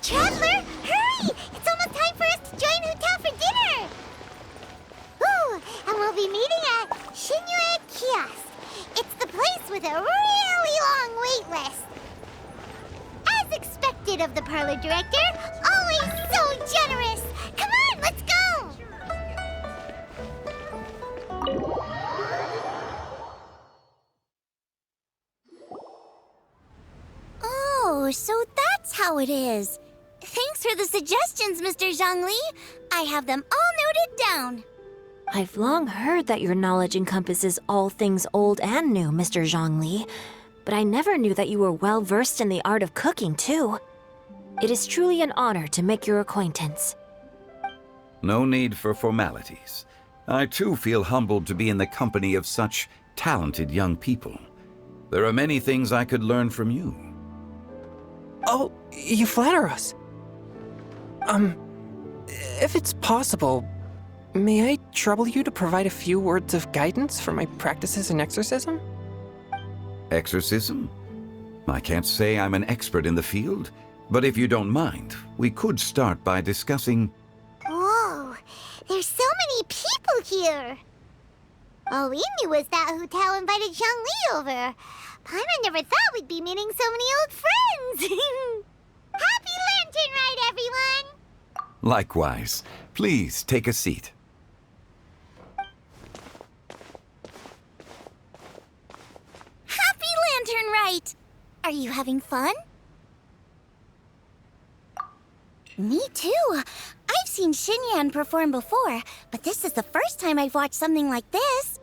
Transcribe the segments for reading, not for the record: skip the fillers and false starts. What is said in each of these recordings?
Traveler, hurry! It's almost time for us to join Hotel for dinner! Ooh, and we'll be meeting at Shinue Kiosk. It's the place with a really long wait list. As expected of the parlor director, always so generous! Come on, let's go! Oh, so that's how it is. Thanks for the suggestions, Mr. Zhongli. I have them all noted down. I've long heard that your knowledge encompasses all things old and new, Mr. Zhongli, but I never knew that you were well versed in the art of cooking, too. It is truly an honor to make your acquaintance. No need for formalities. I too feel humbled to be in the company of such talented young people. There are many things I could learn from you. Oh, you flatter us. If it's possible, may I trouble you to provide a few words of guidance for my practices in exorcism? Exorcism? I can't say I'm an expert in the field, but if you don't mind, we could start by discussing... Whoa, there's so many people here. All we knew was that Hotel invited Zhongli over. Paimon never thought we'd be meeting so many old friends. Happy Lantern Ride, everyone! Likewise. Please take a seat. Happy Lantern Ride! Are you having fun? Me too. I've seen Xinyan perform before, but this is the first time I've watched something like this.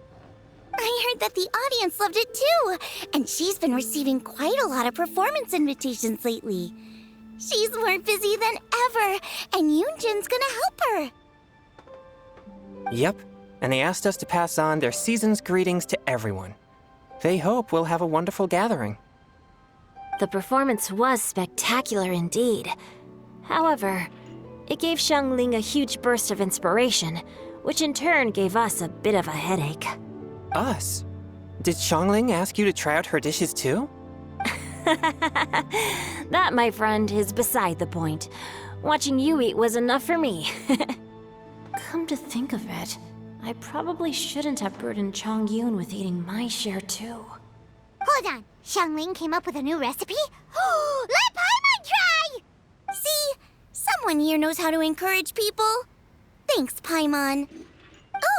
I heard that the audience loved it too, and she's been receiving quite a lot of performance invitations lately. She's more busy than ever, and Yoonjin's gonna help her. Yep, and they asked us to pass on their season's greetings to everyone. They hope we'll have a wonderful gathering. The performance was spectacular indeed. However, it gave Xiangling a huge burst of inspiration, which in turn gave us a bit of a headache. Us? Did Xiangling ask you to try out her dishes too? That, my friend, is beside the point. Watching you eat was enough for me. Come to think of it, I probably shouldn't have burdened Chongyun with eating my share too. Hold on, Xiangling came up with a new recipe? Let Paimon try! See, someone here knows how to encourage people. Thanks, Paimon.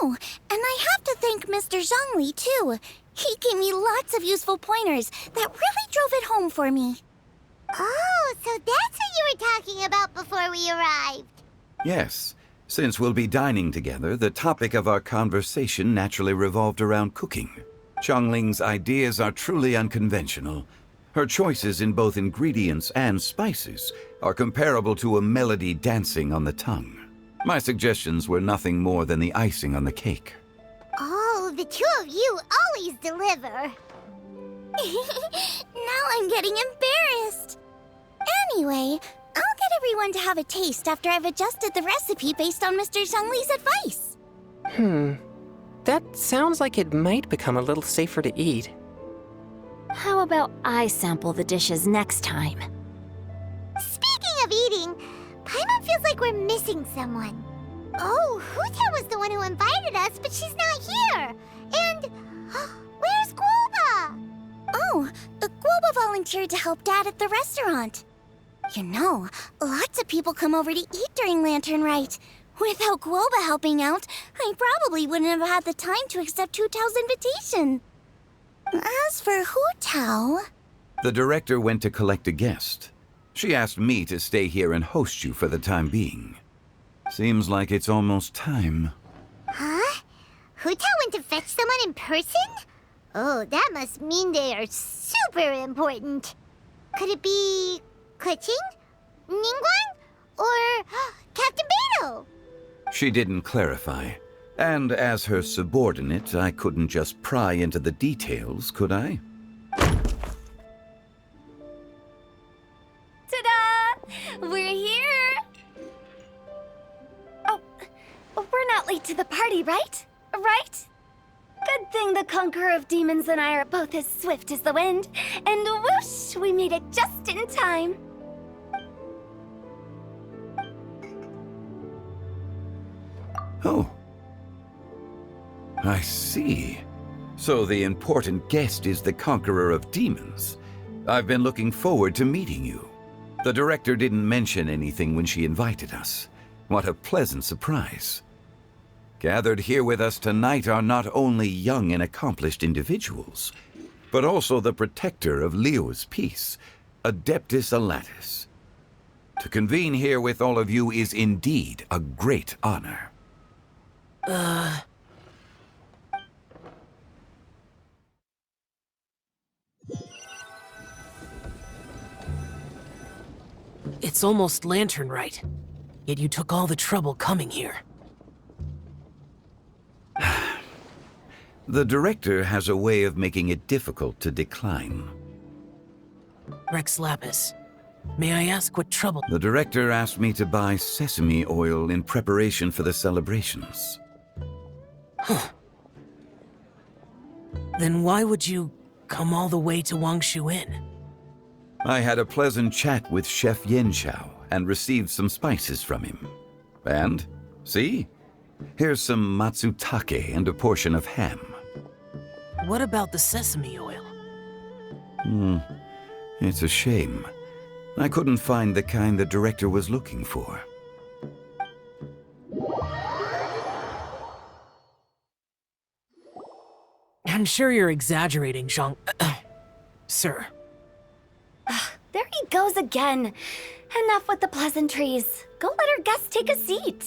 Oh, and I have to thank Mr. Zhongli, too. He gave me lots of useful pointers that really drove it home for me. Oh, so that's what you were talking about before we arrived. Yes. Since we'll be dining together, the topic of our conversation naturally revolved around cooking. Xiangling's ideas are truly unconventional. Her choices in both ingredients and spices are comparable to a melody dancing on the tongue. My suggestions were nothing more than the icing on the cake. Oh, the two of you always deliver. Now I'm getting embarrassed. Anyway, I'll get everyone to have a taste after I've adjusted the recipe based on Mr. Zhongli's advice. That sounds like it might become a little safer to eat. How about I sample the dishes next time? Speaking of eating, Paimon feels like we're missing someone. Oh, Huta was the one who invited us, but she's not here. And where's Guoba? Oh, Guoba volunteered to help Dad at the restaurant. You know, lots of people come over to eat during Lantern Rite. Without Guoba helping out, I probably wouldn't have had the time to accept Hu Tao's invitation. As for Hu Tao... The director went to collect a guest. She asked me to stay here and host you for the time being. Seems like it's almost time. Huh? Hu Tao went to fetch someone in person? Oh, that must mean they are super important. Could it be... Kuching? Ningguang? Or Captain Beidou? She didn't clarify. And as her subordinate, I couldn't just pry into the details, could I? Ta-da! We're here! Oh, we're not late to the party, right? Right? Good thing the Conqueror of Demons and I are both as swift as the wind. And whoosh, we made it just in time. Oh. I see. So the important guest is the Conqueror of Demons. I've been looking forward to meeting you. The director didn't mention anything when she invited us. What a pleasant surprise. Gathered here with us tonight are not only young and accomplished individuals, but also the protector of Leo's peace, Adeptus Alatus. To convene here with all of you is indeed a great honor. It's almost lantern right. Yet you took all the trouble coming here. The director has a way of making it difficult to decline. Rex Lapis, may I ask what trouble? The director asked me to buy sesame oil in preparation for the celebrations. Then why would you come all the way to Wangshu Inn? I had a pleasant chat with Chef Yenshao and received some spices from him. And, see? Here's some matsutake and a portion of ham. What about the sesame oil? It's a shame. I couldn't find the kind the director was looking for. I'm sure you're exaggerating, Zhang... Sir. There he goes again. Enough with the pleasantries. Go let our guests take a seat.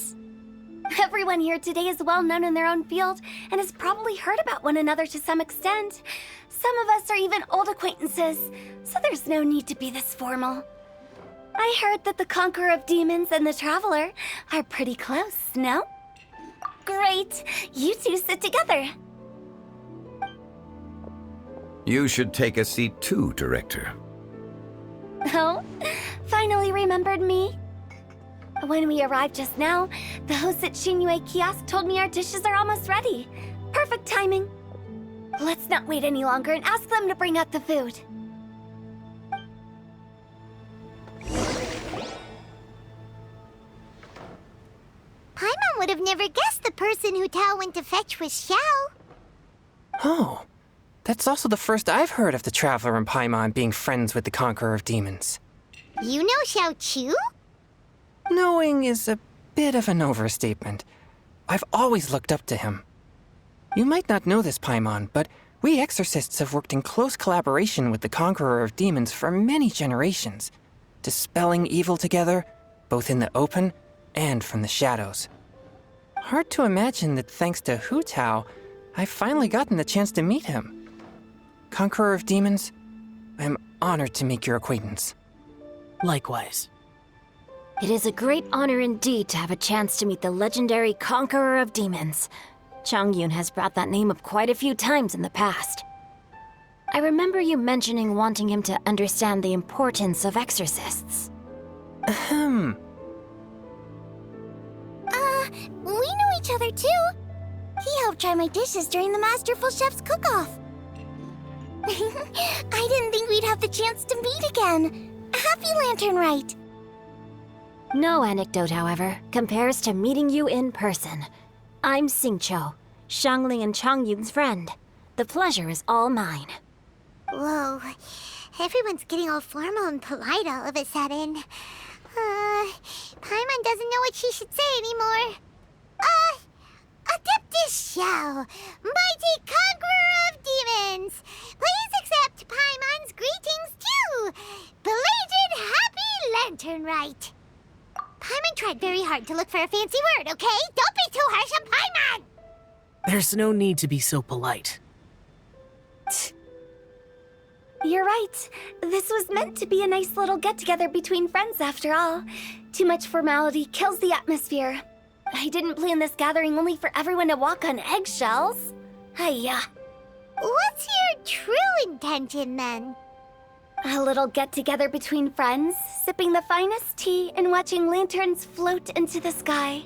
Everyone here today is well known in their own field and has probably heard about one another to some extent. Some of us are even old acquaintances, so there's no need to be this formal. I heard that the Conqueror of Demons and the Traveler are pretty close, no? Great. You two sit together. You should take a seat too, Director. Oh, finally remembered me? When we arrived just now, the hosts at Shinue Kiosk told me our dishes are almost ready. Perfect timing. Let's not wait any longer and ask them to bring out the food. Paimon would have never guessed the person who Tao went to fetch was Xiao. Oh, that's also the first I've heard of the Traveler and Paimon being friends with the Conqueror of Demons. You know Xiao Chu? Knowing is a bit of an overstatement. I've always looked up to him. You might not know this, Paimon, but we exorcists have worked in close collaboration with the Conqueror of Demons for many generations, dispelling evil together, both in the open and from the shadows. Hard to imagine that thanks to Hu Tao, I've finally gotten the chance to meet him. Conqueror of Demons, I'm honored to make your acquaintance. Likewise. It is a great honor indeed to have a chance to meet the legendary Conqueror of Demons. Changyun has brought that name up quite a few times in the past. I remember you mentioning wanting him to understand the importance of exorcists. We know each other too. He helped try my dishes during the Masterful Chef's cook-off. I didn't think we'd have the chance to meet again. Happy Lantern Rite. No anecdote, however, compares to meeting you in person. I'm Xingqiu, Shangling and Changyun's friend. The pleasure is all mine. Whoa, everyone's getting all formal and polite all of a sudden. Paimon doesn't know what she should say anymore. Adeptus Xiao, mighty conqueror of demons, please accept Paimon's greetings too. Belated Happy Lantern Rite. Paimon tried very hard to look for a fancy word, okay? Don't be too harsh on Paimon! There's no need to be so polite. You're right. This was meant to be a nice little get-together between friends after all. Too much formality kills the atmosphere. I didn't plan this gathering only for everyone to walk on eggshells. Hiya. What's your true intention then? A little get-together between friends, sipping the finest tea and watching lanterns float into the sky,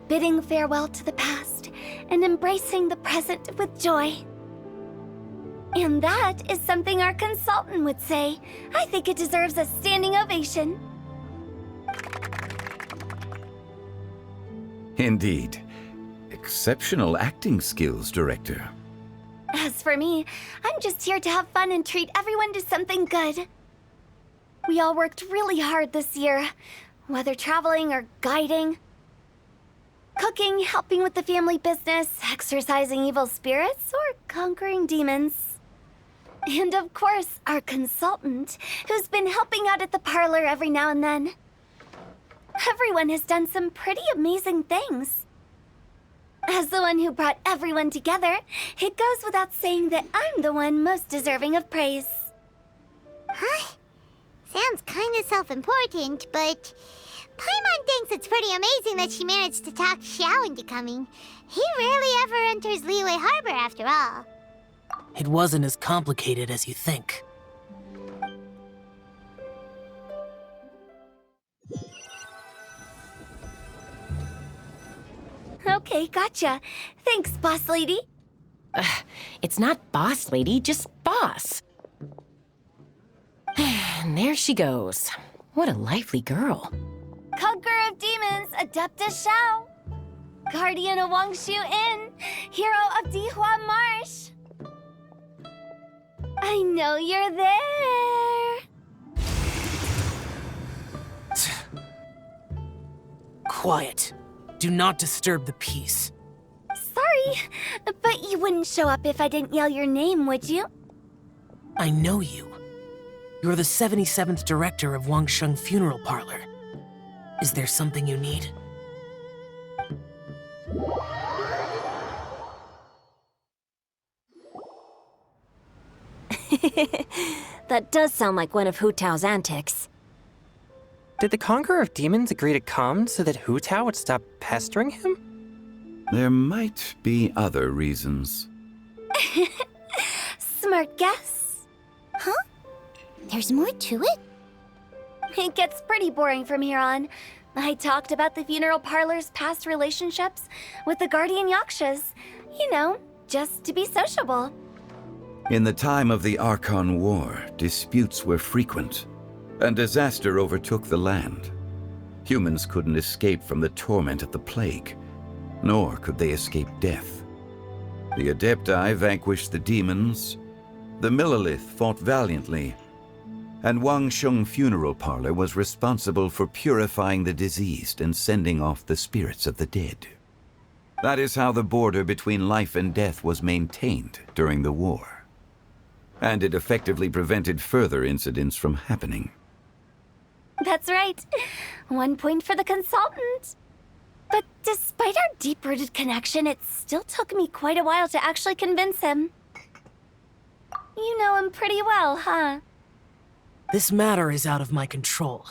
bidding farewell to the past and embracing the present with joy. And that is something our consultant would say. I think it deserves a standing ovation. Indeed. exceptional acting skills, Director. As for me, I'm just here to have fun and treat everyone to something good. We all worked really hard this year, whether traveling or guiding. Cooking, helping with the family business, exorcising evil spirits, or conquering demons. And of course, our consultant, who's been helping out at the parlor every now and then. Everyone has done some pretty amazing things. As the one who brought everyone together, it goes without saying that I'm the one most deserving of praise. Huh? Sounds kinda self-important, but Paimon thinks it's pretty amazing that she managed to talk Xiao into coming. He rarely ever enters Liyue Harbor after all. It wasn't as complicated as you think. Okay, gotcha. Thanks, boss lady. It's not boss lady, just boss. And there she goes. What a lively girl. Conqueror of demons, Adepta Xiao. Guardian of Wangshu Inn, hero of Dihua Marsh. I know you're there. Quiet. Do not disturb the peace. Sorry, but you wouldn't show up if I didn't yell your name, would you? I know you. You're the 77th director of Wangsheng Funeral Parlor. Is there something you need? That does sound like one of Hu Tao's antics. Did the Conqueror of Demons agree to come so that Hu Tao would stop pestering him? There might be other reasons. Smart guess. Huh? There's more to it? It gets pretty boring from here on. I talked about the funeral parlor's past relationships with the guardian yakshas. You know, just to be sociable. In the time of the Archon War, disputes were frequent, and disaster overtook the land. Humans couldn't escape from the torment of the plague, nor could they escape death. The Adepti vanquished the demons, the Millelith fought valiantly, and Wangsheng Funeral Parlor was responsible for purifying the diseased and sending off the spirits of the dead. That is how the border between life and death was maintained during the war. And it effectively prevented further incidents from happening. That's right. 1 point for the consultant. But despite our deep-rooted connection, it still took me quite a while to actually convince him. You know him pretty well, huh? This matter is out of my control,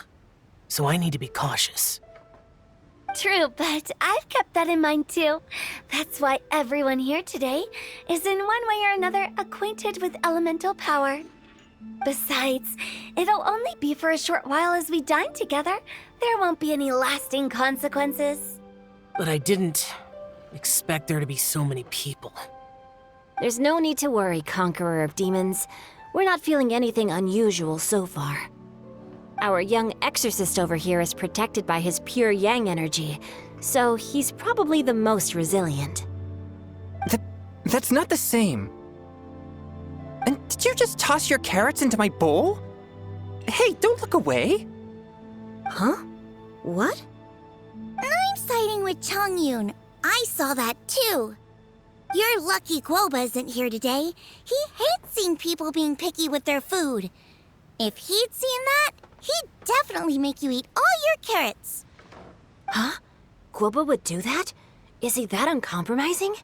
so I need to be cautious. True, but I've kept that in mind too. That's why everyone here today is in one way or another acquainted with elemental power. Besides, it'll only be for a short while as we dine together. There won't be any lasting consequences. But I didn't expect there to be so many people. There's no need to worry, Conqueror of Demons. We're not feeling anything unusual so far. Our young exorcist over here is protected by his pure yang energy, so he's probably the most resilient. That's not the same. And did you just toss your carrots into my bowl? Hey, don't look away. Huh? What? I'm siding with Chongyun. I saw that too. You're lucky Guoba isn't here today. He hates seeing people being picky with their food. If he'd seen that, he'd definitely make you eat all your carrots. Huh? Guoba would do that? Is he that uncompromising?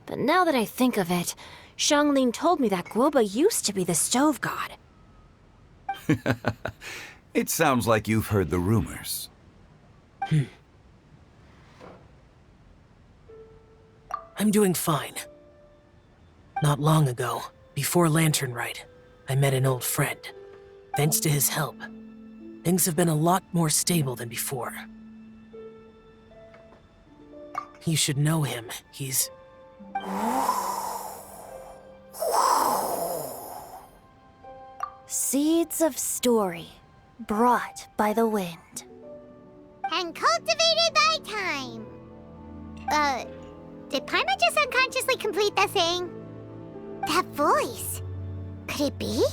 But now that I think of it, Xiangling told me that Guoba used to be the stove god. It sounds like you've heard the rumors. I'm doing fine. Not long ago, before Lantern Rite, I met an old friend. Thanks to his help, things have been a lot more stable than before. You should know him. He's... Seeds of story, brought by the wind. And cultivated by time. Did Paimon just unconsciously complete that saying? That voice. Could it be?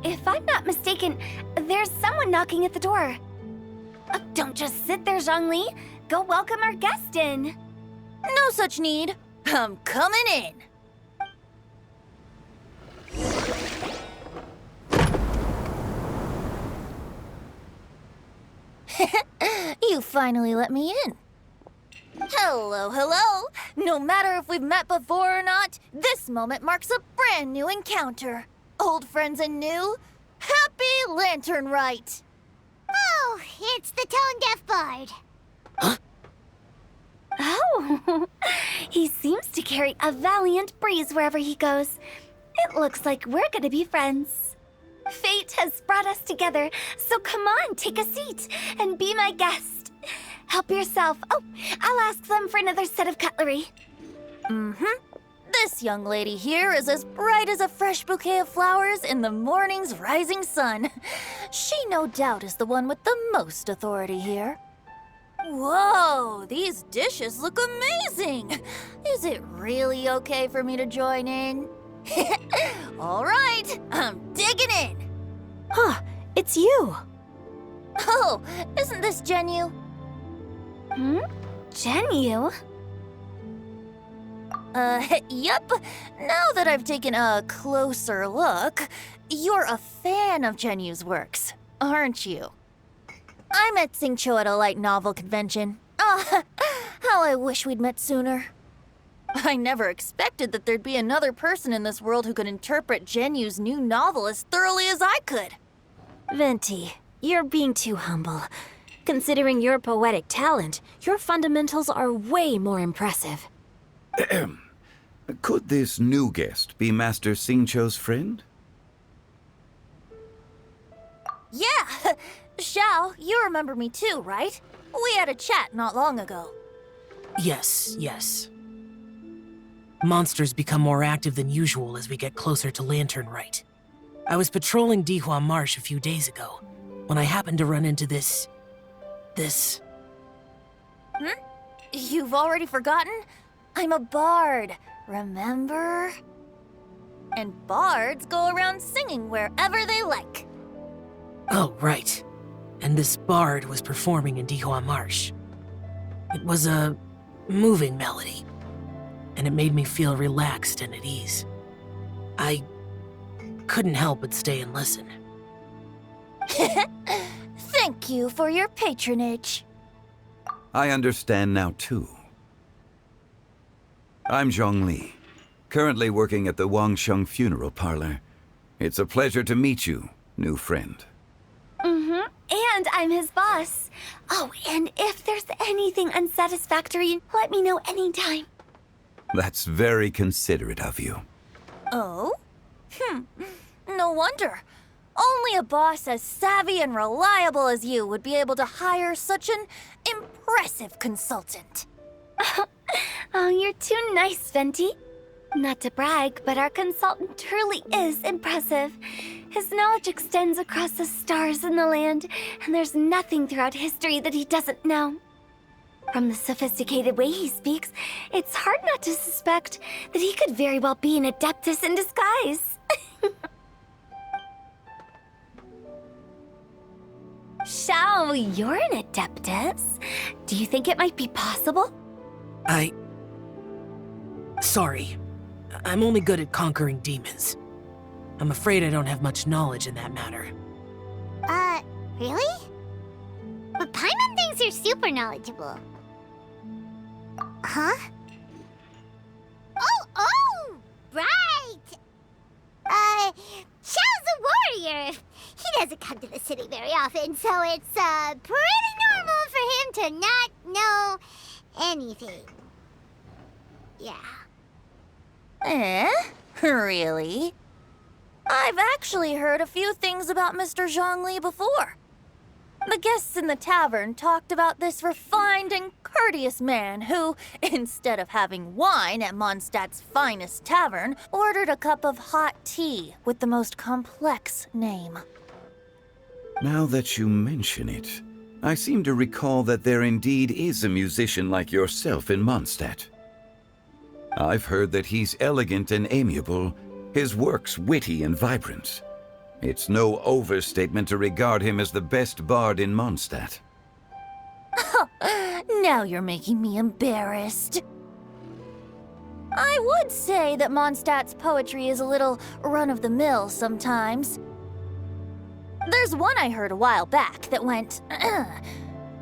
If I'm not mistaken, there's someone knocking at the door. Don't just sit there, Zhongli. Go welcome our guest in. No such need. I'm coming in. You finally let me in. Hello, hello. No matter if we've met before or not, this moment marks a brand new encounter. Old friends and new. Happy Lantern Rite. Oh, it's the tone-deaf bard. Oh, he seems to carry a valiant breeze wherever he goes. It looks like we're gonna be friends. Fate has brought us together, so come on, take a seat and be my guest. Help yourself. Oh, I'll ask them for another set of cutlery. This young lady here is as bright as a fresh bouquet of flowers in the morning's rising sun. She no doubt is the one with the most authority here. Whoa, these dishes look amazing! Is it really okay for me to join in? All right, I'm digging in! Huh, it's you! Oh, isn't this Genu? Genu? Yep. Now that I've taken a closer look, you're a fan of Genu's works, aren't you? I met Xingqiu at a light novel convention. Ah, how I wish we'd met sooner. I never expected that there'd be another person in this world who could interpret Genu's new novel as thoroughly as I could. Venti, you're being too humble. Considering your poetic talent, your fundamentals are way more impressive. Could this new guest be Master Xingqiu's friend? Yeah! Xiao, you remember me too, right? We had a chat not long ago. Yes. Monsters become more active than usual as we get closer to Lantern Rite. I was patrolling Dihua Marsh a few days ago when I happened to run into this... You've already forgotten? I'm a bard, remember? And bards go around singing wherever they like. Oh, right. And this bard was performing in Dihua Marsh. It was a moving melody, and it made me feel relaxed and at ease. I couldn't help but stay and listen. Thank you for your patronage. I understand now, too. I'm Zhongli, currently working at the Wangsheng Funeral Parlor. It's a pleasure to meet you, new friend. And I'm his boss. Oh, and if there's anything unsatisfactory, let me know anytime. That's very considerate of you. Oh? No wonder. Only a boss as savvy and reliable as you would be able to hire such an impressive consultant. Oh, you're too nice, Venti. Not to brag, but our consultant truly is impressive. His knowledge extends across the stars and the land, and there's nothing throughout history that he doesn't know. From the sophisticated way he speaks, it's hard not to suspect that he could very well be an adeptus in disguise. Xiao, you're an adeptus. Do you think it might be possible? Sorry. I'm only good at conquering demons. I'm afraid I don't have much knowledge in that matter. Really? But Paimon thinks you're super knowledgeable. Huh? Oh, right! Xiao's a warrior. He doesn't come to the city very often, so it's, pretty normal for him to not know anything. Yeah. Really? I've actually heard a few things about Mr. Zhongli before. The guests in the tavern talked about this refined and courteous man who, instead of having wine at Mondstadt's finest tavern, ordered a cup of hot tea with the most complex name. Now that you mention it, I seem to recall that there indeed is a musician like yourself in Mondstadt. I've heard that he's elegant and amiable, his works witty and vibrant. It's no overstatement to regard him as the best bard in Mondstadt. Now you're making me embarrassed. I would say that Mondstadt's poetry is a little run-of-the-mill sometimes. There's one I heard a while back that went,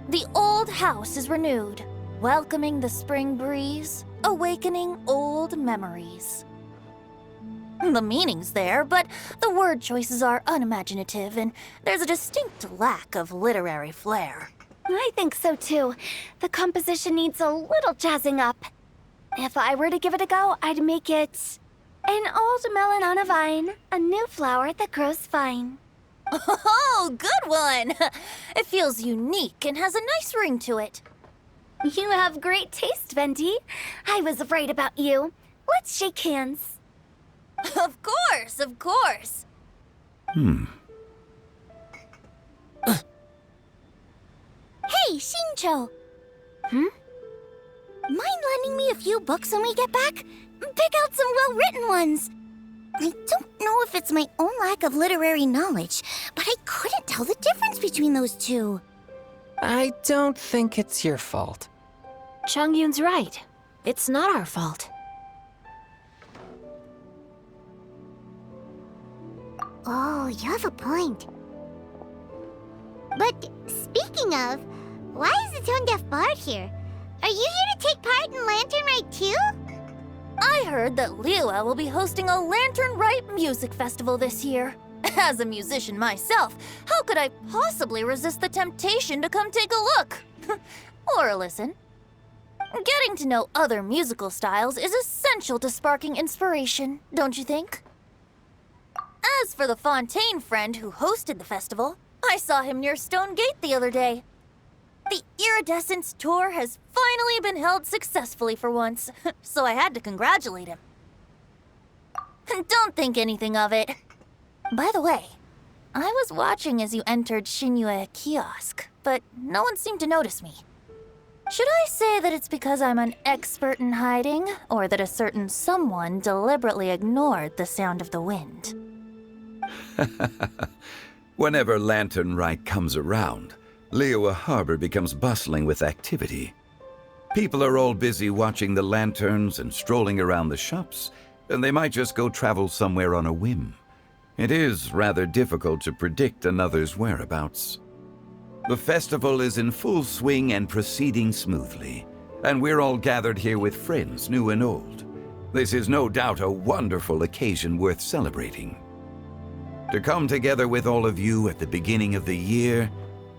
"The old house is renewed, welcoming the spring breeze, awakening old memories." The meaning's there, but the word choices are unimaginative, and there's a distinct lack of literary flair. I think so too. The composition needs a little jazzing up. If I were to give it a go, I'd make it an old melon on a vine, a new flower that grows fine. Oh, good one! It feels unique and has a nice ring to it. You have great taste, Venti. I was right about you. Let's shake hands. Of course, of course. Hey, Shincho! Mind lending me a few books when we get back? Pick out some well-written ones. I don't know if it's my own lack of literary knowledge, but I couldn't tell the difference between those two. I don't think it's your fault. Chongyun's right. It's not our fault. Oh, you have a point. But speaking of, why is the tone-deaf bard here? Are you here to take part in Lantern Rite too? I heard that Liua will be hosting a Lantern Rite music festival this year. As a musician myself, how could I possibly resist the temptation to come take a look? Or listen. Getting to know other musical styles is essential to sparking inspiration, don't you think? As for the Fontaine friend who hosted the festival, I saw him near Stone Gate the other day. The Iridescence tour has finally been held successfully for once, so I had to congratulate him. Don't think anything of it. By the way, I was watching as you entered Shinyue Kiosk, but no one seemed to notice me. Should I say that it's because I'm an expert in hiding, or that a certain someone deliberately ignored the sound of the wind? Whenever Lantern Rite comes around, Liua Harbor becomes bustling with activity. People are all busy watching the lanterns and strolling around the shops, and they might just go travel somewhere on a whim. It is rather difficult to predict another's whereabouts. The festival is in full swing and proceeding smoothly, and we're all gathered here with friends, new and old. This is no doubt a wonderful occasion worth celebrating. To come together with all of you at the beginning of the year,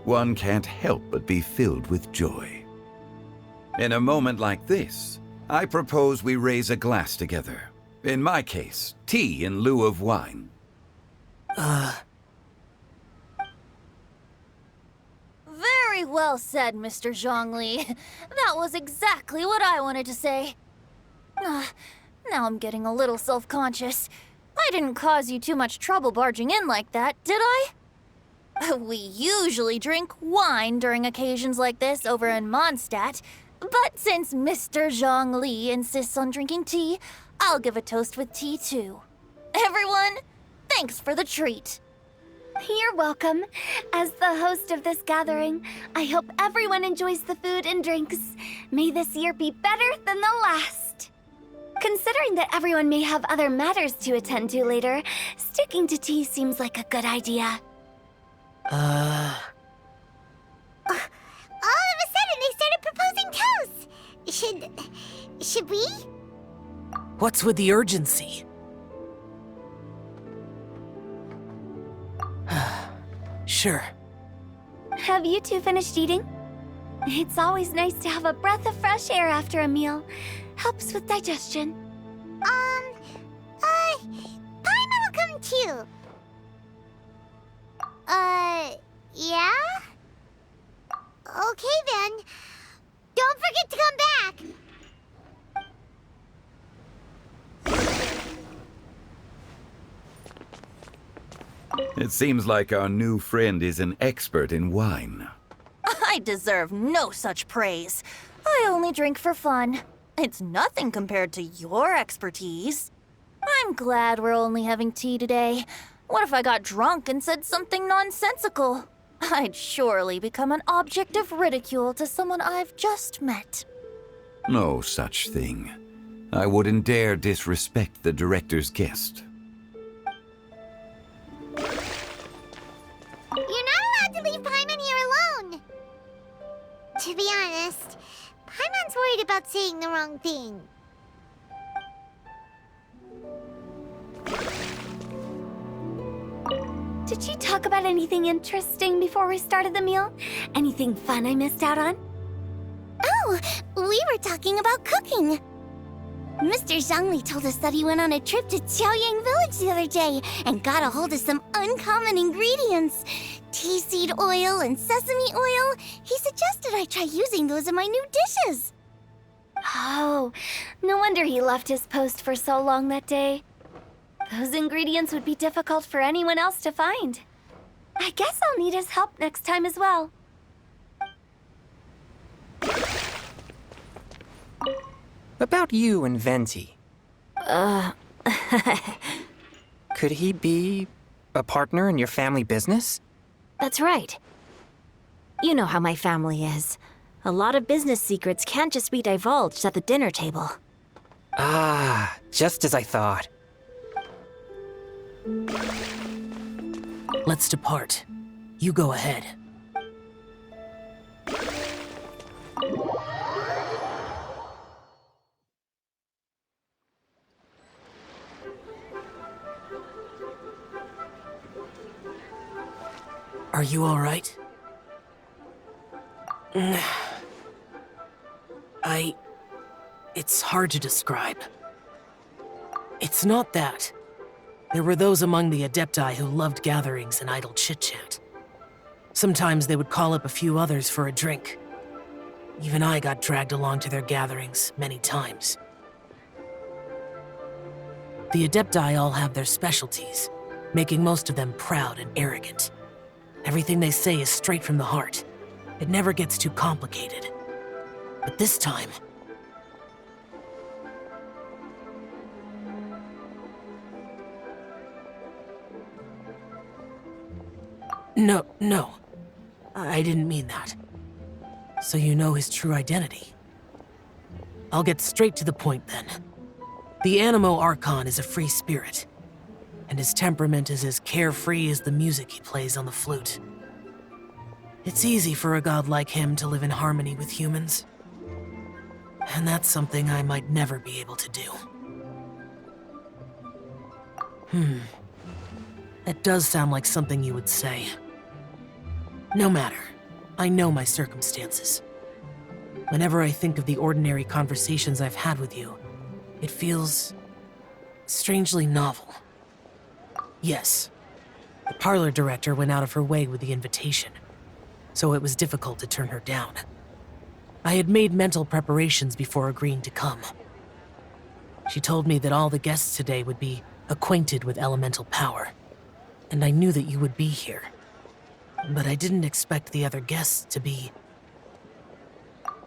one can't help but be filled with joy. In a moment like this, I propose we raise a glass together. In my case, tea in lieu of wine. Very well said, Mr. Zhongli. That was exactly what I wanted to say. Now I'm getting a little self-conscious. I didn't cause you too much trouble barging in like that, did I? We usually drink wine during occasions like this over in Mondstadt, but since Mr. Zhongli insists on drinking tea, I'll give a toast with tea too. Everyone, thanks for the treat. You're welcome. As the host of this gathering, I hope everyone enjoys the food and drinks. May this year be better than the last. Considering that everyone may have other matters to attend to later, sticking to tea seems like a good idea. All of a sudden, they started proposing toasts. Should we? What's with the urgency? Sure. Have you two finished eating? It's always nice to have a breath of fresh air after a meal. Helps with digestion. Paimon will come too. Yeah? Okay then. Don't forget to come back. It seems like our new friend is an expert in wine. I deserve no such praise. I only drink for fun. It's nothing compared to your expertise. I'm glad we're only having tea today. What if I got drunk and said something nonsensical? I'd surely become an object of ridicule to someone I've just met. No such thing. I wouldn't dare disrespect the director's guest. You're not allowed to leave Paimon here alone! To be honest, Paimon's worried about saying the wrong thing. Did she talk about anything interesting before we started the meal? Anything fun I missed out on? Oh, we were talking about cooking. Mr. Zhongli told us that he went on a trip to Qiaoyang Village the other day and got a hold of some uncommon ingredients. Tea seed oil and sesame oil. He suggested I try using those in my new dishes. Oh, no wonder he left his post for so long that day. Those ingredients would be difficult for anyone else to find. I guess I'll need his help next time as well. About you and Venti. Could he be a partner in your family business? That's right. You know how my family is. A lot of business secrets can't just be divulged at the dinner table. Ah, just as I thought. Let's depart. You go ahead. Are you all right? It's hard to describe. It's not that. There were those among the Adepti who loved gatherings and idle chit-chat. Sometimes they would call up a few others for a drink. Even I got dragged along to their gatherings many times. The Adepti all have their specialties, making most of them proud and arrogant. Everything they say is straight from the heart. It never gets too complicated. But this time... No. I didn't mean that. So you know his true identity. I'll get straight to the point then. The Animo Archon is a free spirit, and his temperament is as carefree as the music he plays on the flute. It's easy for a god like him to live in harmony with humans. And that's something I might never be able to do. That does sound like something you would say. No matter. I know my circumstances. Whenever I think of the ordinary conversations I've had with you, it feels strangely novel. Yes, the parlor director went out of her way with the invitation, so it was difficult to turn her down. I had made mental preparations before agreeing to come. She told me that all the guests today would be acquainted with elemental power, and I knew that you would be here. But I didn't expect the other guests to be...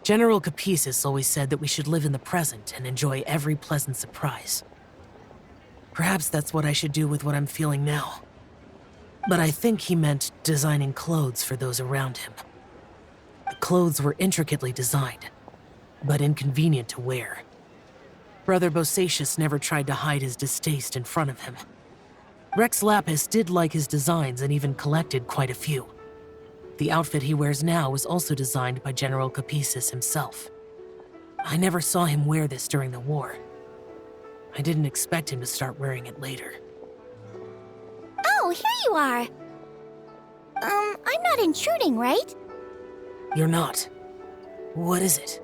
General Capisis always said that we should live in the present and enjoy every pleasant surprise. Perhaps that's what I should do with what I'm feeling now. But I think he meant designing clothes for those around him. The clothes were intricately designed, but inconvenient to wear. Brother Bosacius never tried to hide his distaste in front of him. Rex Lapis did like his designs and even collected quite a few. The outfit he wears now was also designed by General Capisis himself. I never saw him wear this during the war. I didn't expect him to start wearing it later. Oh, here you are. I'm not intruding, right? You're not. What is it?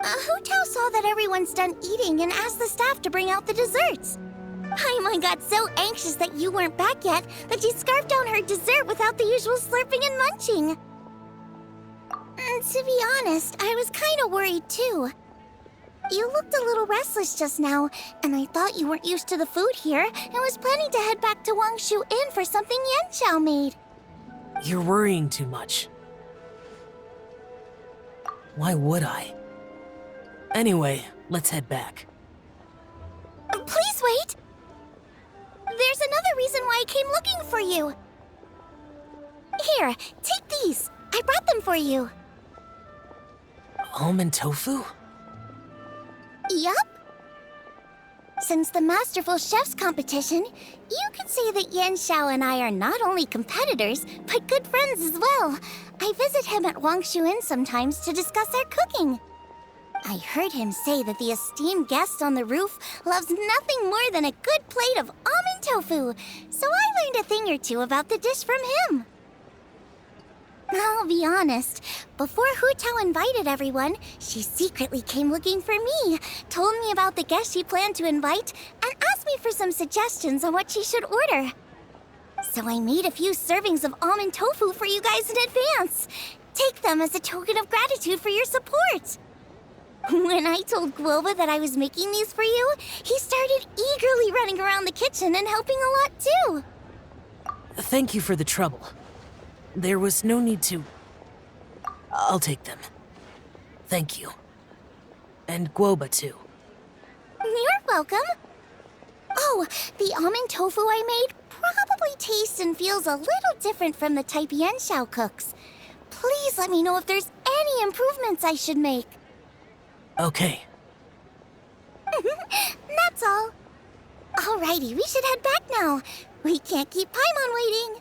Hu Tao saw that everyone's done eating and asked the staff to bring out the desserts. Paimon got so anxious that you weren't back yet that she scarfed down her dessert without the usual slurping and munching. To be honest, I was kind of worried too. You looked a little restless just now, and I thought you weren't used to the food here and was planning to head back to Wangshu Inn for something Yan Xiao made. You're worrying too much. Why would I? Anyway, let's head back. Please wait! There's another reason why I came looking for you. Here, take these. I brought them for you. Almond tofu? Yup. Since the Masterful Chef's competition, you could say that Yan Xiao and I are not only competitors, but good friends as well. I visit him at Wangshu Inn sometimes to discuss our cooking. I heard him say that the esteemed guest on the roof loves nothing more than a good plate of almond tofu, so I learned a thing or two about the dish from him. I'll be honest, before Hu Tao invited everyone, she secretly came looking for me, told me about the guest she planned to invite, and asked me for some suggestions on what she should order. So I made a few servings of almond tofu for you guys in advance. Take them as a token of gratitude for your support. When I told Guoba that I was making these for you, he started eagerly running around the kitchen and helping a lot too. Thank you for the trouble. There was no need to... I'll take them. Thank you. And Guoba too. You're welcome. Oh, the almond tofu I made probably tastes and feels a little different from the type Yan Xiao cooks. Please let me know if there's any improvements I should make. Okay. That's all. Alrighty, we should head back now. We can't keep Paimon waiting.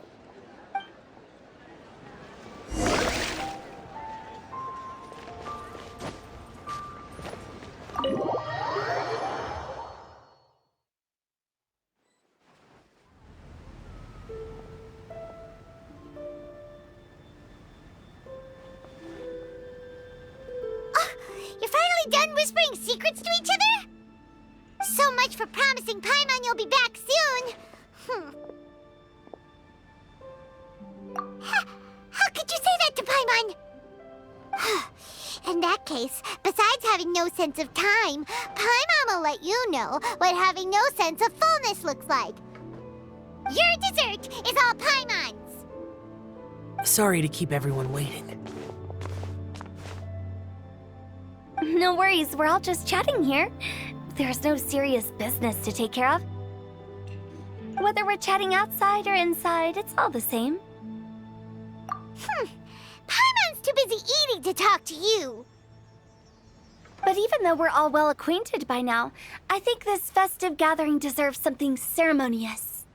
You're finally done whispering secrets to each other? So much for promising Paimon you'll be back soon. How could you say that to Paimon? In that case, besides having no sense of time, Paimon will let you know what having no sense of fullness looks like. Your dessert is all Paimon's. Sorry to keep everyone waiting. No worries, we're all just chatting here. There's no serious business to take care of. Whether we're chatting outside or inside, it's all the same. Paimon's too busy eating to talk to you. But even though we're all well acquainted by now, I think this festive gathering deserves something ceremonious.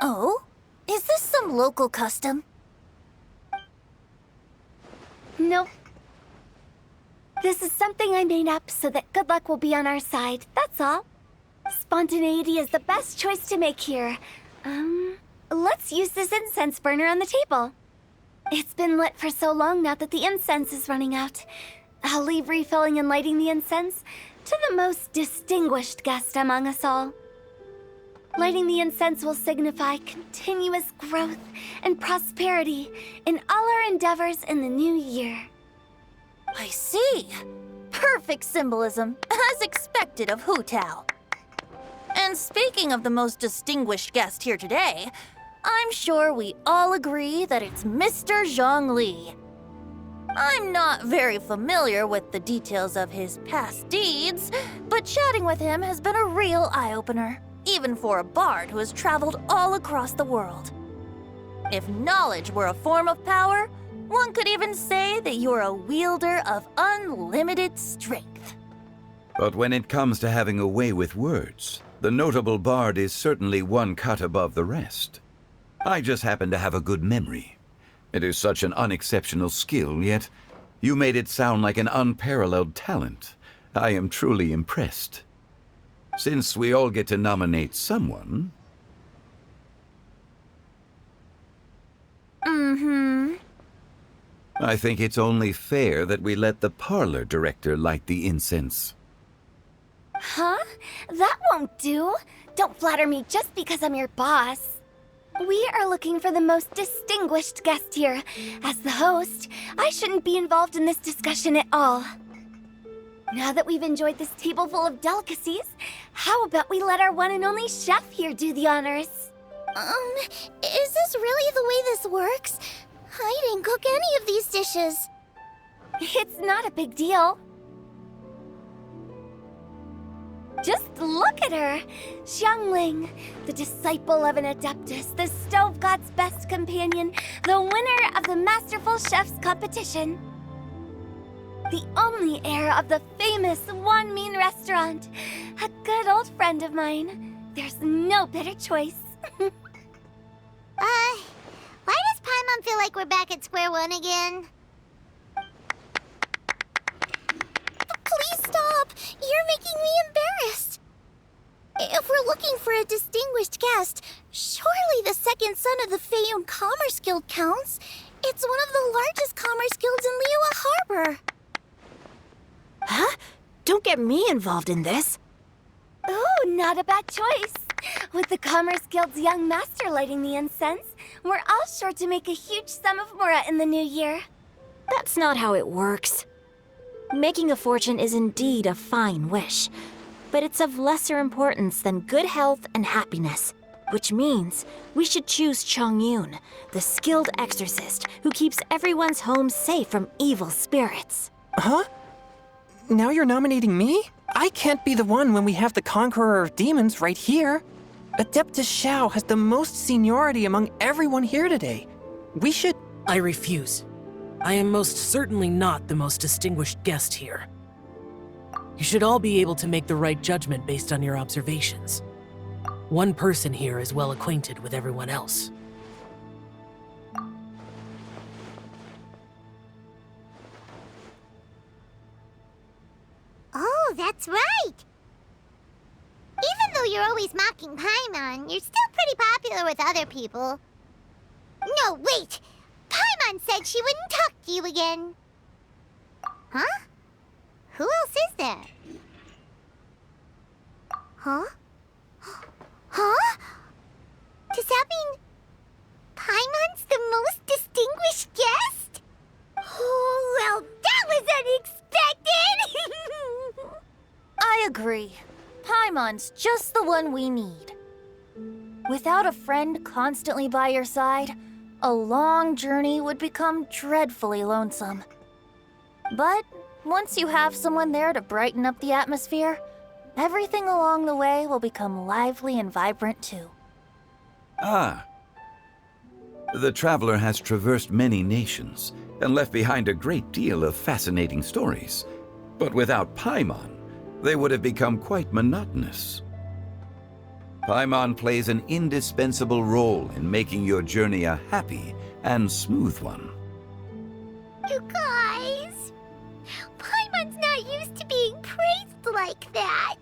Oh? Is this some local custom? Nope. This is something I made up so that good luck will be on our side, that's all. Spontaneity is the best choice to make here. Let's use this incense burner on the table. It's been lit for so long now that the incense is running out. I'll leave refilling and lighting the incense to the most distinguished guest among us all. Lighting the incense will signify continuous growth and prosperity in all our endeavors in the new year. I see. Perfect symbolism, as expected of Hu Tao. And speaking of the most distinguished guest here today, I'm sure we all agree that it's Mr. Zhongli. I'm not very familiar with the details of his past deeds, but chatting with him has been a real eye-opener, even for a bard who has traveled all across the world. If knowledge were a form of power, one could even say that you're a wielder of unlimited strength. But when it comes to having a way with words, the notable bard is certainly one cut above the rest. I just happen to have a good memory. It is such an unexceptional skill, yet you made it sound like an unparalleled talent. I am truly impressed. Since we all get to nominate someone... I think it's only fair that we let the parlor director light the incense. Huh? That won't do. Don't flatter me just because I'm your boss. We are looking for the most distinguished guest here. As the host, I shouldn't be involved in this discussion at all. Now that we've enjoyed this table full of delicacies, how about we let our one and only chef here do the honors? Is this really the way this works? I didn't cook any of these dishes. It's not a big deal. Just look at her! Xiangling, the disciple of an Adeptus, the Stove God's best companion, the winner of the Masterful Chef's competition. The only heir of the famous Wanmin restaurant. A good old friend of mine. There's no better choice. Why does Paimon feel like we're back at square one again? Please stop! You're making me embarrassed. If we're looking for a distinguished guest, surely the second son of the Feiyun Commerce Guild counts. It's one of the largest commerce guilds in Liyue Harbor. Huh? Don't get me involved in this. Oh, not a bad choice. With the Commerce Guild's young master lighting the incense, we're all sure to make a huge sum of mora in the new year. That's not how it works. Making a fortune is indeed a fine wish, but it's of lesser importance than good health and happiness, which means we should choose Chongyun, the skilled exorcist who keeps everyone's home safe from evil spirits. Huh? Now you're nominating me? I can't be the one when we have the Conqueror of Demons right here. Adeptus Xiao has the most seniority among everyone here today. We should... I refuse. I am most certainly not the most distinguished guest here. You should all be able to make the right judgment based on your observations. One person here is well acquainted with everyone else. Oh, that's right! Even though you're always mocking Paimon, you're still pretty popular with other people. No, wait! Paimon said she wouldn't talk to you again. Huh? Who else is there? Huh? Huh? Does that mean Paimon's the most distinguished guest? Oh, well, that was unexpected! I agree. Paimon's just the one we need. Without a friend constantly by your side, a long journey would become dreadfully lonesome. But once you have someone there to brighten up the atmosphere, everything along the way will become lively and vibrant too. Ah. The traveler has traversed many nations and left behind a great deal of fascinating stories. But without Paimon, they would have become quite monotonous. Paimon plays an indispensable role in making your journey a happy and smooth one. You guys, Paimon's not used to being praised like that.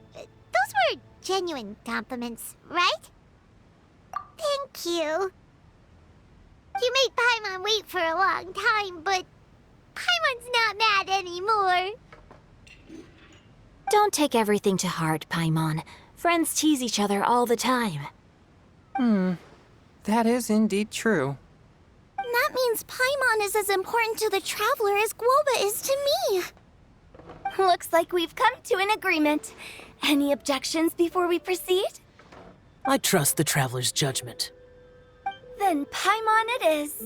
Those were genuine compliments, right? Thank you. You made Paimon wait for a long time, but Paimon's not mad anymore. Don't take everything to heart, Paimon. Friends tease each other all the time. That is indeed true. That means Paimon is as important to the traveler as Guoba is to me. Looks like we've come to an agreement. Any objections before we proceed? I trust the traveler's judgment. Then Paimon it is.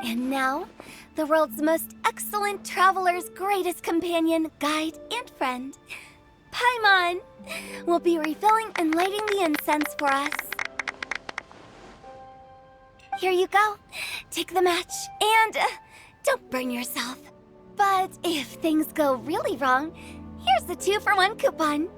And now, the world's most excellent traveler's greatest companion, guide, and friend, Paimon, will be refilling and lighting the incense for us. Here you go. Take the match, and don't burn yourself. But if things go really wrong, here's the 2-for-1 coupon.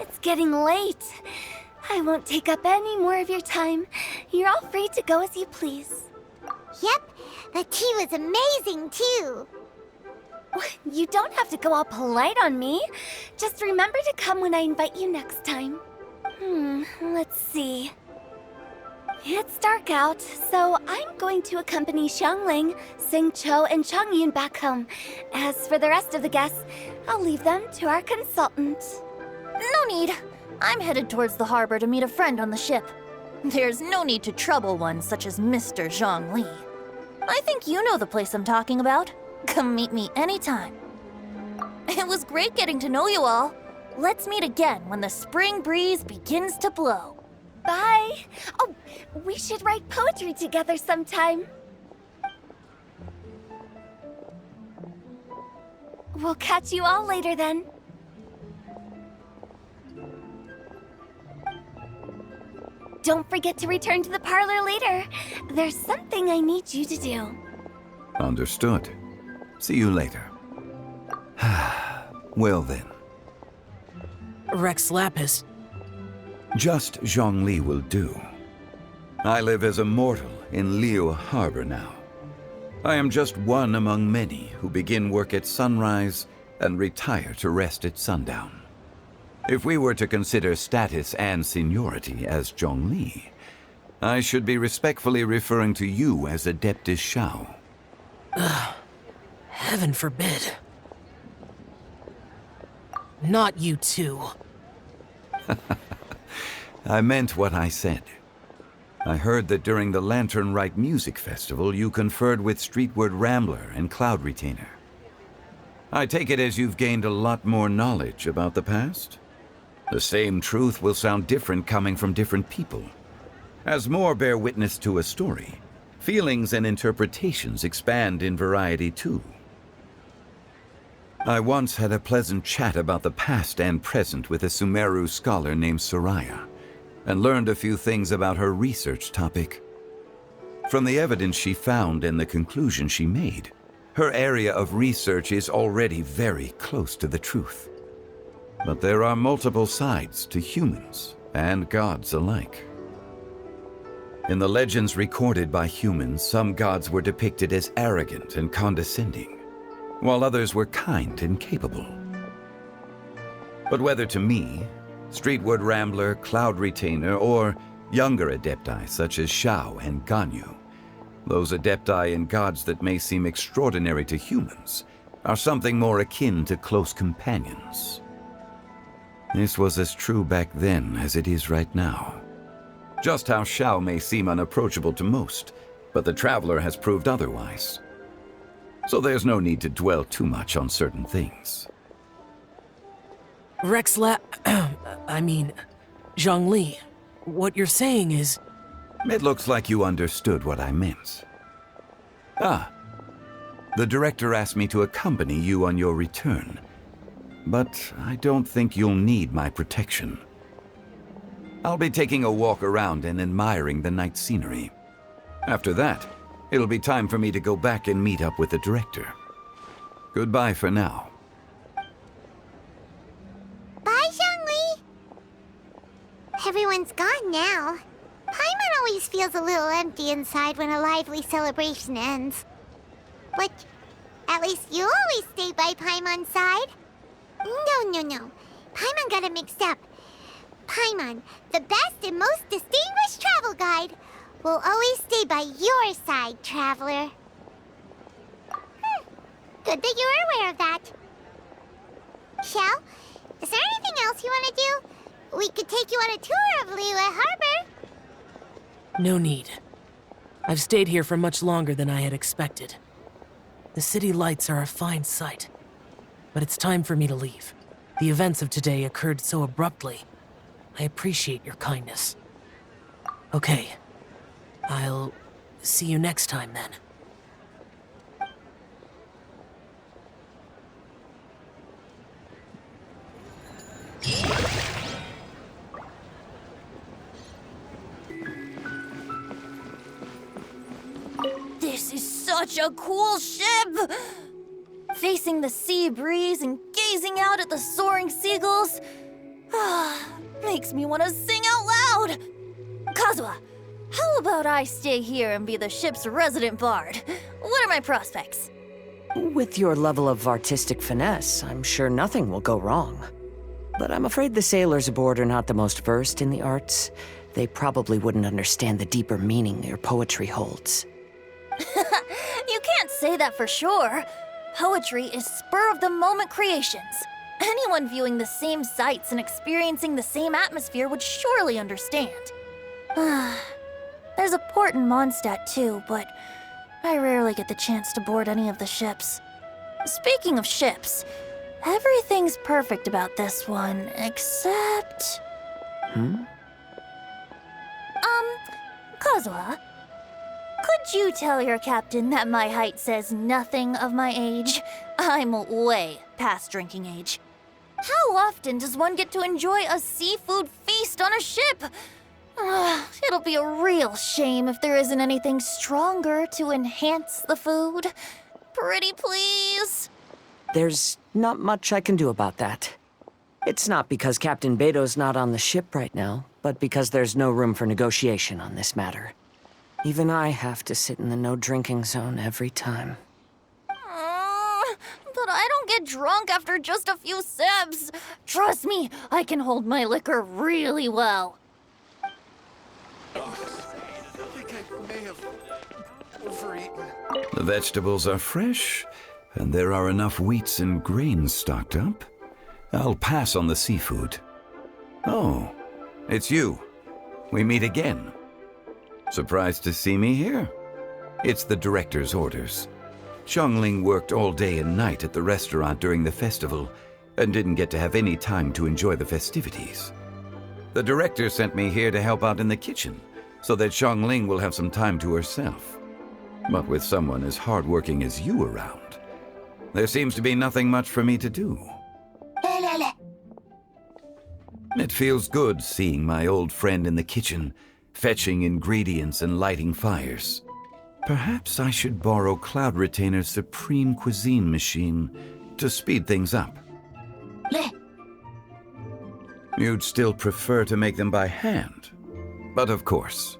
It's getting late. I won't take up any more of your time. You're all free to go as you please. Yep, the tea was amazing too. You don't have to go all polite on me. Just remember to come when I invite you next time. Let's see. It's dark out, so I'm going to accompany Xiangling, Xingqiu, and Changyun back home. As for the rest of the guests, I'll leave them to our consultant. No need. I'm headed towards the harbor to meet a friend on the ship. There's no need to trouble one such as Mr. Zhongli. I think you know the place I'm talking about. Come meet me anytime. It was great getting to know you all. Let's meet again when the spring breeze begins to blow. Bye! Oh, we should write poetry together sometime. We'll catch you all later then. Don't forget to return to the parlor later. There's something I need you to do. Understood. See you later. Well then. Rex Lapis. Just Zhongli will do. I live as a mortal in Liu Harbor now. I am just one among many who begin work at sunrise and retire to rest at sundown. If we were to consider status and seniority as Zhongli, I should be respectfully referring to you as Adeptus Shao. Heaven forbid. Not you too. I meant what I said. I heard that during the Lantern Rite Music Festival, you conferred with Streetward Rambler and Cloud Retainer. I take it as you've gained a lot more knowledge about the past? The same truth will sound different coming from different people. As more bear witness to a story, feelings and interpretations expand in variety too. I once had a pleasant chat about the past and present with a Sumeru scholar named Soraya, and learned a few things about her research topic. From the evidence she found and the conclusion she made, her area of research is already very close to the truth. But there are multiple sides to humans and gods alike. In the legends recorded by humans, some gods were depicted as arrogant and condescending, while others were kind and capable. But whether to me, Streetward Rambler, Cloud Retainer, or younger adepti such as Shao and Ganyu, those adepti and gods that may seem extraordinary to humans are something more akin to close companions. This was as true back then as it is right now. Just how Shao may seem unapproachable to most, but the Traveler has proved otherwise. So there's no need to dwell too much on certain things. Zhongli, what you're saying is... It looks like you understood what I meant. The director asked me to accompany you on your return, but I don't think you'll need my protection. I'll be taking a walk around and admiring the night scenery. After that, it'll be time for me to go back and meet up with the director. Goodbye for now. Bye, Zhongli! Everyone's gone now. Paimon always feels a little empty inside when a lively celebration ends. But at least you always stay by Paimon's side. No. Paimon got it mixed up. Paimon, the best and most distinguished travel guide, will always stay by your side, Traveler. Good that you're aware of that. Shell, is there anything else you want to do? We could take you on a tour of Liyue Harbor. No need. I've stayed here for much longer than I had expected. The city lights are a fine sight, but it's time for me to leave. The events of today occurred so abruptly. I appreciate your kindness. Okay. I'll see you next time then. This is such a cool ship! Facing the sea breeze and gazing out at the soaring seagulls, makes me want to sing out loud! Kazuha, how about I stay here and be the ship's resident bard? What are my prospects? With your level of artistic finesse, I'm sure nothing will go wrong. But I'm afraid the sailors aboard are not the most versed in the arts, they probably wouldn't understand the deeper meaning your poetry holds. You can't say that for sure. Poetry is spur-of-the-moment creations. Anyone viewing the same sights and experiencing the same atmosphere would surely understand. There's a port in Mondstadt too, but I rarely get the chance to board any of the ships. Speaking of ships, everything's perfect about this one, except... Kazuha, could you tell your captain that my height says nothing of my age? I'm way past drinking age. How often does one get to enjoy a seafood feast on a ship? It'll be a real shame if there isn't anything stronger to enhance the food. Pretty please? There's not much I can do about that. It's not because Captain Beto's not on the ship right now, but because there's no room for negotiation on this matter. Even I have to sit in the no-drinking zone every time. But I don't get drunk after just a few sips. Trust me, I can hold my liquor really well. I think I may have overeaten. The vegetables are fresh, and there are enough wheats and grains stocked up. I'll pass on the seafood. Oh, it's you. We meet again. Surprised to see me here? It's the director's orders. Xiangling worked all day and night at the restaurant during the festival and didn't get to have any time to enjoy the festivities. The director sent me here to help out in the kitchen so that Xiangling will have some time to herself. But with someone as hardworking as you around, there seems to be nothing much for me to do. It feels good seeing my old friend in the kitchen, fetching ingredients and lighting fires. Perhaps I should borrow Cloud Retainer's supreme cuisine machine to speed things up. You'd still prefer to make them by hand, but of course,